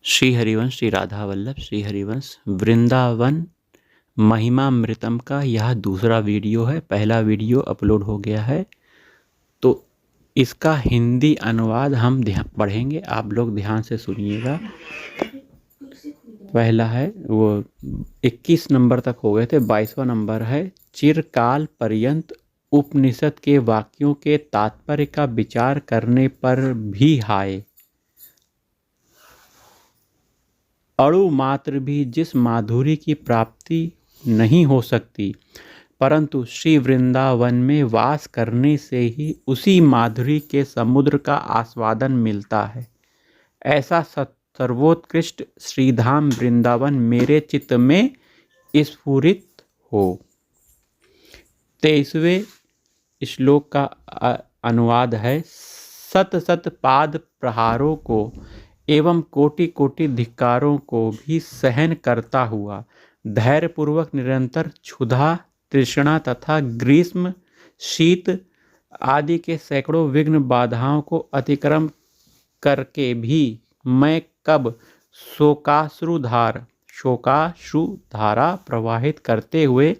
श्री हरिवंश श्री राधा वल्लभ श्री हरिवंश वृंदावन महिमामृतम का यह दूसरा वीडियो है। पहला वीडियो अपलोड हो गया है तो इसका हिंदी अनुवाद हम पढ़ेंगे, आप लोग ध्यान से सुनिएगा। पहला है वो 21 नंबर तक हो गए थे, 22वां नंबर है चिरकाल पर्यंत उपनिषद के वाक्यों के तात्पर्य का विचार करने पर भी हाय अणु मात्र भी जिस माधुरी की प्राप्ति नहीं हो सकती, परंतु श्री वृंदावन में वास करने से ही उसी माधुरी के समुद्र का आस्वादन मिलता है। ऐसा सर्वोत्कृष्ट श्रीधाम वृंदावन मेरे चित्त में स्फुरित हो। 23वें श्लोक का अनुवाद है। सत सत पाद प्रहारों को एवं कोटि कोटि धिक्कारों को भी सहन करता हुआ धैर्यपूर्वक निरंतर क्षुधा तृष्णा तथा ग्रीष्म शीत आदि के सैकड़ों विघ्न बाधाओं को अतिक्रम करके भी मैं कब शोकाश्रुधारा प्रवाहित करते हुए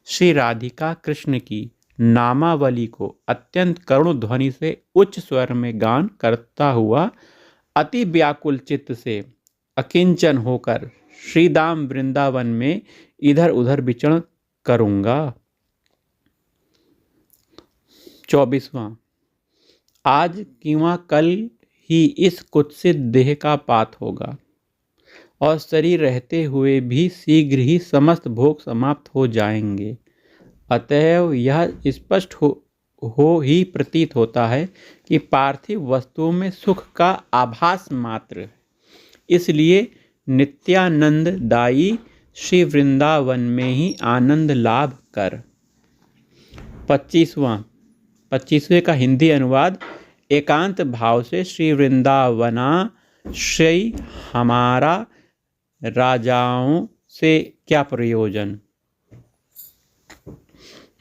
श्री राधिका कृष्ण की नामावली को अत्यंत करुण ध्वनि से उच्च स्वर में गान करता हुआ अति व्याकुल चित्त से अकिंचन होकर श्रीधाम वृंदावन में इधर उधर विचरण करूंगा। 24वां। आज किंवा कल ही इस कुत्सित देह का पात होगा और शरीर रहते हुए भी शीघ्र ही समस्त भोग समाप्त हो जाएंगे। अतएव यह स्पष्ट हो ही प्रतीत होता है कि पार्थिव वस्तुओं में सुख का आभास मात्र है। इसलिए नित्यानंददायी श्री वृंदावन में ही आनंद लाभ कर। 25वें का हिंदी अनुवाद। एकांत भाव से श्री वृंदावना श्री हमारा राजाओं से क्या प्रयोजन,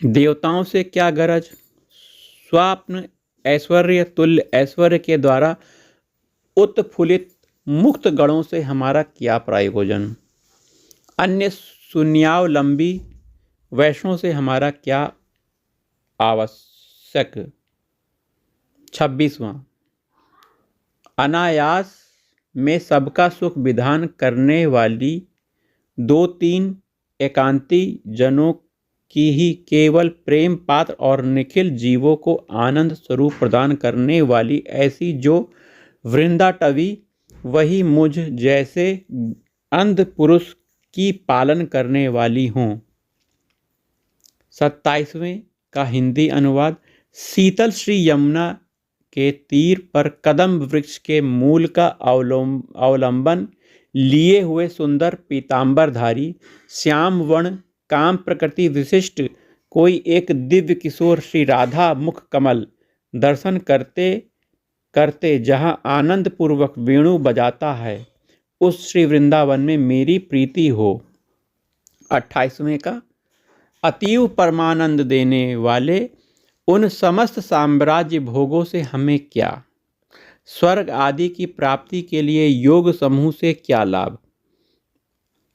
देवताओं से क्या गरज, स्वाप्न ऐश्वर्य तुल्य ऐश्वर्य के द्वारा उत्फुल्लित मुक्त गणों से हमारा क्या प्रयोजन, अन्य शून्यावलंबी वैष्णव से हमारा क्या आवश्यक। 26वां। अनायास में सबका सुख विधान करने वाली 2-3 एकांती जनों की ही केवल प्रेम पात्र और निखिल जीवों को आनंद स्वरूप प्रदान करने वाली ऐसी जो वृंदाटवी वही मुझ जैसे अंध पुरुष की पालन करने वाली हों। 27वें का हिंदी अनुवाद। शीतल श्री यमुना के तीर पर कदम्ब वृक्ष के मूल का अवलंबन लिए हुए सुंदर पीतांबरधारी श्याम वर्ण काम प्रकृति विशिष्ट कोई एक दिव्य किशोर श्री राधा मुख कमल दर्शन करते करते जहाँ आनंद पूर्वक वेणु बजाता है, उस श्री वृंदावन में मेरी प्रीति हो। 28वें का। अतीव परमानंद देने वाले उन समस्त साम्राज्य भोगों से हमें क्या, स्वर्ग आदि की प्राप्ति के लिए योग समूह से क्या लाभ,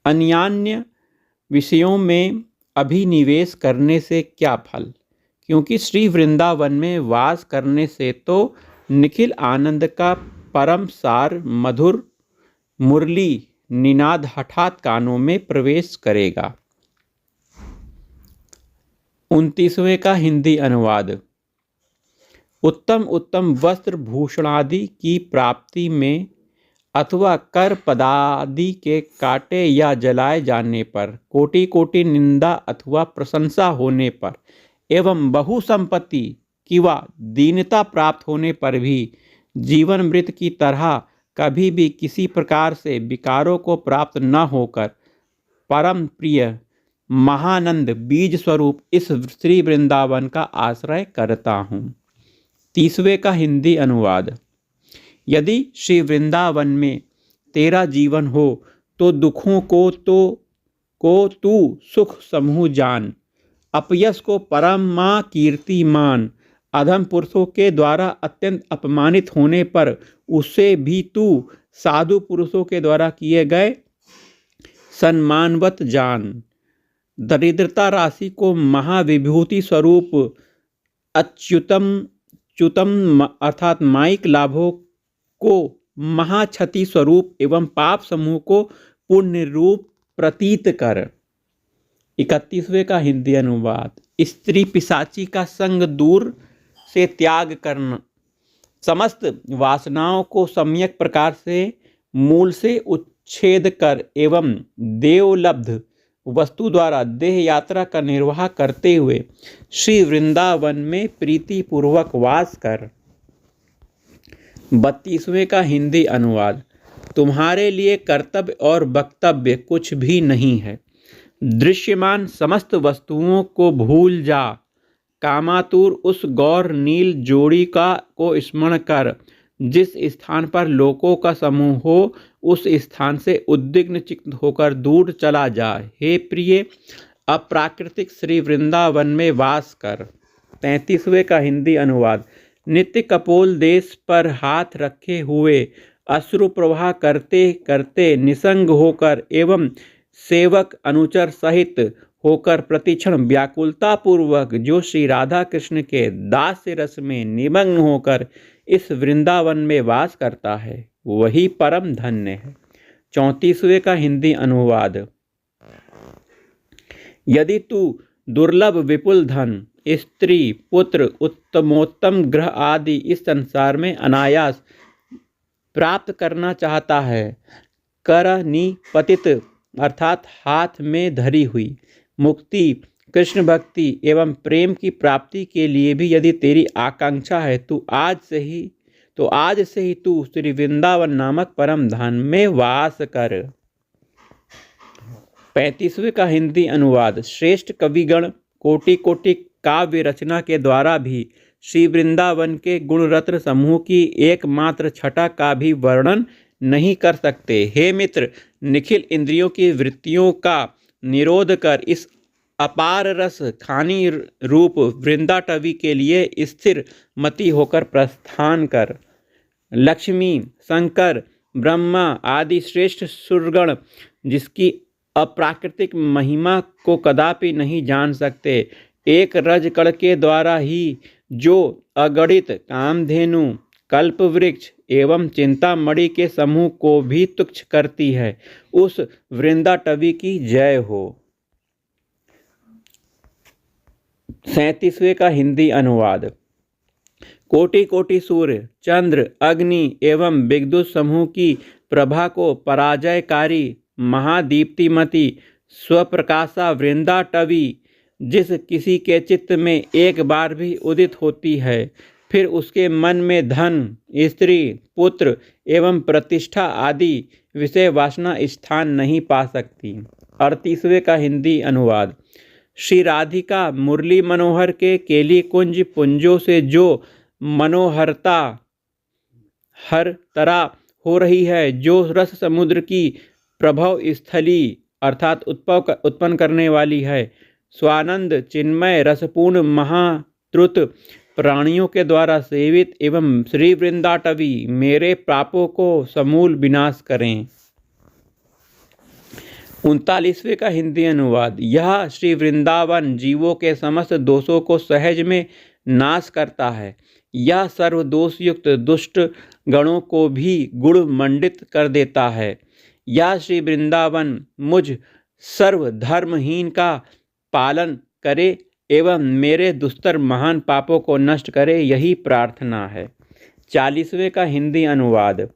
अन्यान्य विषयों में अभिनिवेश करने से क्या फल, क्योंकि श्री वृंदावन में वास करने से तो निखिल आनंद का परम सार मधुर मुरली निनाद हठात कानों में प्रवेश करेगा। 29वें का हिंदी अनुवाद। उत्तम उत्तम वस्त्र भूषणादि की प्राप्ति में अथवा कर पदादि के काटे या जलाए जाने पर, कोटि कोटि निंदा अथवा प्रशंसा होने पर एवं बहु संपत्ति किंवा दीनता प्राप्त होने पर भी जीवन मृत की तरह कभी भी किसी प्रकार से विकारों को प्राप्त न होकर परम प्रिय महानंद बीज स्वरूप इस श्री वृंदावन का आश्रय करता हूँ। 30वें का हिंदी अनुवाद। यदि श्री वृंदावन में तेरा जीवन हो तो दुखों को तू सुख समूह जान, अपयश को परम मां कीर्ति मान, अधम पुरुषों के द्वारा अत्यंत अपमानित होने पर उसे भी तू साधु पुरुषों के द्वारा किए गए सम्मानवत जान। दरिद्रता राशि को महाविभूति स्वरूप अच्युतम च्युतम अर्थात माइक लाभों को महाक्षति स्वरूप एवं पाप समूह को पुण्य रूप प्रतीत कर। 31वें का हिंदी अनुवाद। स्त्री पिशाची का संग दूर से त्याग करना, समस्त वासनाओं को सम्यक प्रकार से मूल से उच्छेद कर एवं देवलब्ध वस्तु द्वारा देह यात्रा का निर्वाह करते हुए श्री वृंदावन में प्रीति पूर्वक वास कर। 32वें का हिंदी अनुवाद। तुम्हारे लिए कर्तव्य और वक्तव्य कुछ भी नहीं है। दृश्यमान समस्त वस्तुओं को भूल जा। कामातुर उस गौर नील जोड़ी को स्मरण कर जिस स्थान पर लोकों का समूह हो उस स्थान से उद्विग्न चित्त होकर दूर चला जाए। हे प्रिय, अप्राकृतिक श्री वृंदावन में वास कर। 33वें का हिंदी अनुवाद। नित्य कपोल देश पर हाथ रखे हुए अश्रु प्रवाह करते करते निसंग होकर एवं सेवक अनुचर सहित होकर प्रतिक्षण व्याकुलता पूर्वक जो श्री राधा कृष्ण के दास्य रस में निमग्न होकर इस वृंदावन में वास करता है वही परम धन्य है। 34वें का हिंदी अनुवाद। यदि तू दुर्लभ विपुल धन, स्त्री, पुत्र, उत्तमोत्तम ग्रह आदि इस संसार में अनायास प्राप्त करना चाहता है, करनिपतित अर्थात हाथ में धरी हुई मुक्ति, कृष्ण भक्ति एवं प्रेम की प्राप्ति के लिए भी यदि तेरी आकांक्षा है तो आज से ही तू श्री वृंदावन नामक परम धाम में वास कर। 35वें का हिंदी अनुवाद। श्रेष्ठ कविगण कोटि कोटि काव्य रचना के द्वारा भी श्री वृंदावन के गुणरत्न समूह की एकमात्र छटा का भी वर्णन नहीं कर सकते। हे मित्र, निखिल इंद्रियों की वृत्तियों का निरोध कर इस अपार रस खानी रूप वृंदाटवी के लिए स्थिर मति होकर प्रस्थान कर। लक्ष्मी, शंकर, ब्रह्मा आदि श्रेष्ठ सुरगण जिसकी अप्राकृतिक महिमा को कदापि नहीं जान सकते, एक रजकण के द्वारा ही जो अगणित कामधेनु, कल्पवृक्ष एवं चिंतामणि के समूह को भी तुच्छ करती है, उस वृंदाटवी की जय हो। 37वें का हिंदी अनुवाद। कोटि कोटि सूर्य, चंद्र, अग्नि एवं विद्युत समूह की प्रभा को पराजयकारी महादीप्तिमती स्वप्रकाशा वृंदाटवी जिस किसी के चित्त में एक बार भी उदित होती है, फिर उसके मन में धन, स्त्री, पुत्र एवं प्रतिष्ठा आदि विषय वासना स्थान नहीं पा सकती। 38वें का हिंदी अनुवाद। श्री राधिका मुरली मनोहर के केली कुंज पुंजों से जो मनोहरता हर तरह हो रही है, जो रस समुद्र की प्रभव स्थली अर्थात उत्पन्न करने वाली है, स्वानंद चिन्मय रसपूर्ण महात्रुत प्राणियों के द्वारा सेवित एवं श्री वृंदाटवी मेरे पापों को समूल विनाश करें। 39वें का हिंदी अनुवाद। यह श्री वृंदावन जीवों के समस्त दोषों को सहज में नाश करता है। यह सर्वदोष युक्त दुष्ट गणों को भी गुण मंडित कर देता है। यह श्री वृंदावन मुझ सर्वधर्महीन का पालन करे एवं मेरे दुस्तर महान पापों को नष्ट करे, यही प्रार्थना है। 40वें का हिंदी अनुवाद।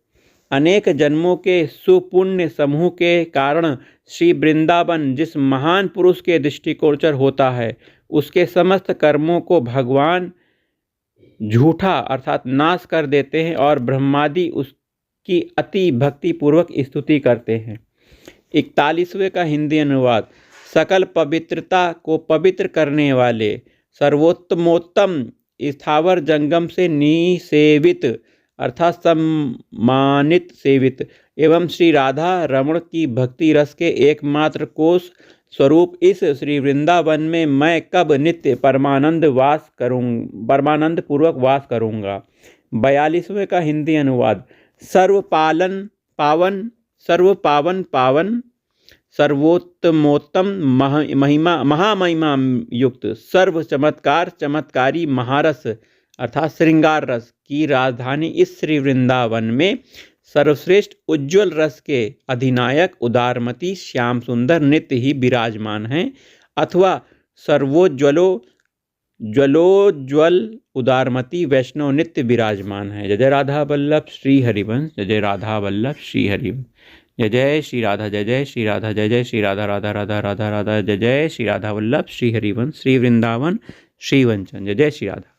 अनेक जन्मों के सुपुण्य समूह के कारण श्री वृंदावन जिस महान पुरुष के दृष्टिगोचर होता है, उसके समस्त कर्मों को भगवान झूठा अर्थात नाश कर देते हैं और ब्रह्मादि उसकी अति भक्ति पूर्वक स्तुति करते हैं। 41वें का हिंदी अनुवाद। सकल पवित्रता को पवित्र करने वाले सर्वोत्तमोत्तम स्थावर जंगम से निसेवित अर्थात सम्मानित सेवित एवं श्री राधा रमण की भक्ति रस के एकमात्र कोष स्वरूप इस श्री वृंदावन में मैं कब नित्य परमानंद पूर्वक वास करूँगा। 42वें का हिंदी अनुवाद। सर्व पावन पावन सर्वोत्तमोत्तम महामहिमा युक्त सर्व चमत्कारी महारस अर्थात श्रृंगार रस की राजधानी इस श्री वृंदावन में सर्वश्रेष्ठ उज्ज्वल रस के अधिनायक उदारमती श्याम सुंदर नित्य ही विराजमान हैं, अथवा ज्वलोज्वल उदारमती वैष्णव नित्य विराजमान है। जय जय राधा वल्लभ श्री हरिवंश। जय जय राधा वल्लभ श्री हरिवंश। जय जय श्री राधा, जय जय श्री राधा, जय जय श्री राधा, राधा राधा राधा राधा, जय जय श्री राधा वल्लभ श्री हरिवंश श्री वृंदावन श्री वंचन। जय जय श्री राधा।